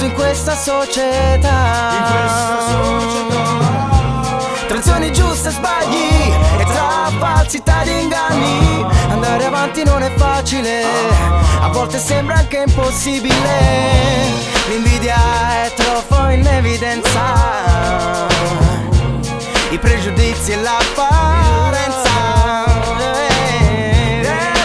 in questa società, tra azioni giuste e sbagli e tra falsità ed inganni. Andare avanti non è facile, a volte sembra anche impossibile. L'invidia è troppo in evidenza, i pregiudizi e l'apparenza.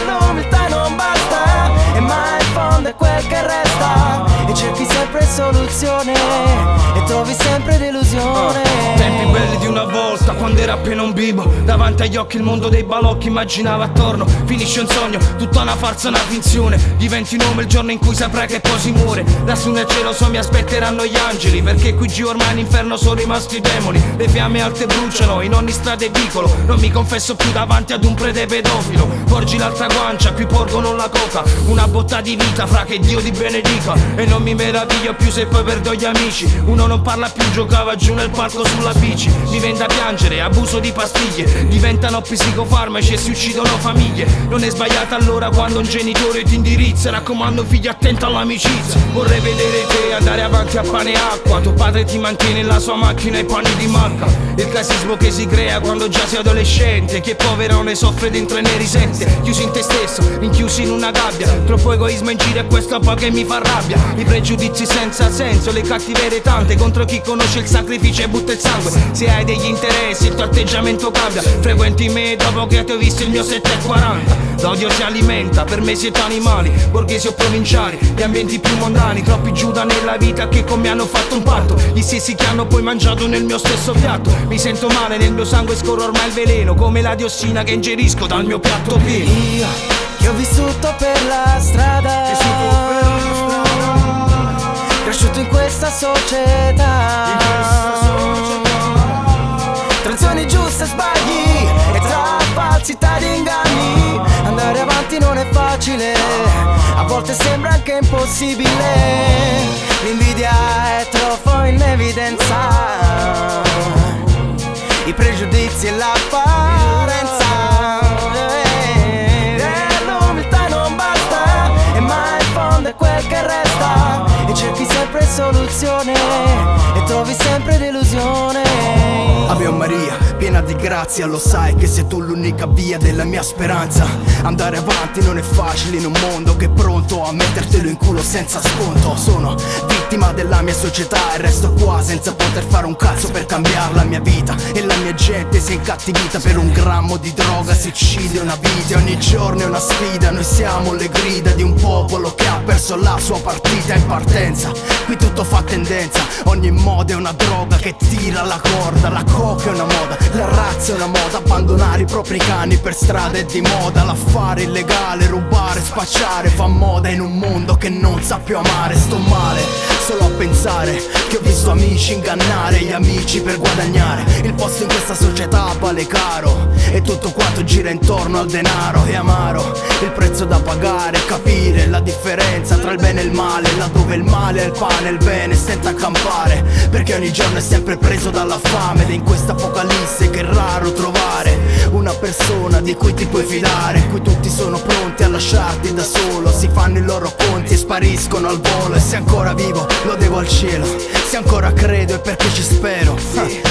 L'umiltà non basta, e mai in fondo è quel che resta. E cerchi sempre soluzione e trovi sempre delusione. Tempi belli di una volta, quando era appena un bimbo. Davanti agli occhi il mondo dei balocchi immaginava attorno. Finisce un sogno, tutta una farsa, una finzione. Diventi un uomo il giorno in cui saprai che poi si muore. Lassù nel cielo so mi aspetteranno gli angeli, perché qui giù ormai all'inferno sono rimasti i demoni. Le fiamme alte bruciano in ogni strada e vicolo. Non mi confesso più davanti ad un prete pedofilo. Porgi l'altra guancia, qui porgono la coca. Una botta di vita, fra che Dio ti benedica. E non mi meraviglio più se poi perdo gli amici. Uno non parla più, giocava giù nel parco sulla bici. Mi viene da piangere, abuso di pastiglie. Diventano psicofarmaci e si uccidono famiglie. Non è sbagliata allora quando un genitore ti indirizza. Raccomando figli, attento all'amicizia. Vorrei vedere te andare avanti a pane e acqua. Tuo padre ti mantiene la sua macchina e panni di marca. Il casismo che si crea quando già sei adolescente. Che povero ne soffre dentro e ne risente. Chiusi in te stesso, rinchiusi in una gabbia. Troppo egoismo in giro e questo poi che mi fa rabbia. I pregiudizi senza senso, le cattiverie tante contro chi conosce il sacrificio e butta il sangue. Se hai degli interessi il tuo atteggiamento cambia. Frequenti me dopo che ti ho visto il mio 740. L'odio si alimenta, per me siete animali, borghesi o provinciali, gli ambienti più mondani. Troppi Giuda nella vita che con me hanno fatto un patto. Gli stessi che hanno poi mangiato nel mio stesso piatto. Mi sento male, nel mio sangue scorre ormai il veleno, come la diossina che ingerisco dal mio piatto pieno. Io che ho vissuto per la strada, cresciuto in questa società, tra azioni giuste e sbagli e tra falsità ed inganni. Andare avanti non è facile, a volte sembra anche impossibile. L'invidia è troppo in evidenza, i pregiudizi e l'apparenza. L'umiltà non basta, e mai in fondo è quel che resta. E cerchi sempre soluzione e trovi sempre delusione. Ave Maria, piena di grazia, lo sai che sei tu l'unica via della mia speranza. Andare avanti non è facile in un mondo che è pronto a mettertelo in culo senza sconto. Sono vittima della mia società e resto qua senza poter fare un cazzo per cambiare la mia vita. E la mia gente si è incattivita per un grammo di droga, si uccide una vita e ogni giorno è una sfida. Noi siamo le grida di un popolo che ha perso la sua partita in partenza. Qui tutto fa tendenza, ogni moda è una droga che tira la corda. La coca è una moda, la razza è una moda, abbandonare i propri cani per strada è di moda. L'affare illegale, rubare, spacciare fa moda in un mondo che non sa più amare. Sto male solo a pensare che ho visto amici ingannare gli amici per guadagnare. Il posto in questa società vale caro e tutto quanto gira intorno al denaro. È amaro il prezzo da pagare, capire la differenza tra il bene e il male, laddove il male è il pane e il bene stenta a campare. Perché ogni giorno è sempre preso dalla fame ed è in questa apocalisse che è raro trovare una persona di cui ti puoi fidare. Qui tutti sono pronti a lasciarti da solo, si fanno i loro conti e spariscono al volo. E se ancora vivo lo devo al cielo, se ancora credo è perché ci spero.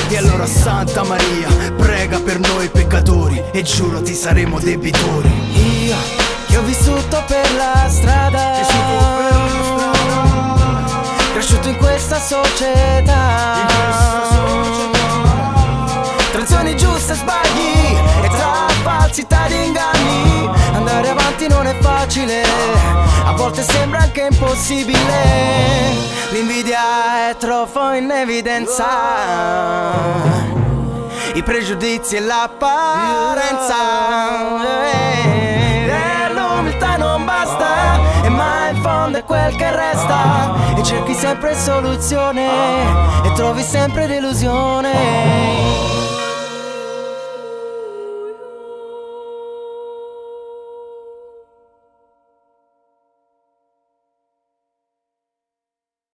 E allora Santa Maria, prega per noi peccatori e giuro ti saremo debitori. Io che ho vissuto per la strada, cresciuto in questa società, tra azioni giuste e sbagli e tra falsità ed inganni. Andare avanti non è facile, a volte sembra anche impossibile. L'invidia è troppo in evidenza, i pregiudizi e l'apparenza. L'umiltà non basta, e mai in fondo è quel che resta. E cerchi sempre soluzione e trovi sempre delusione.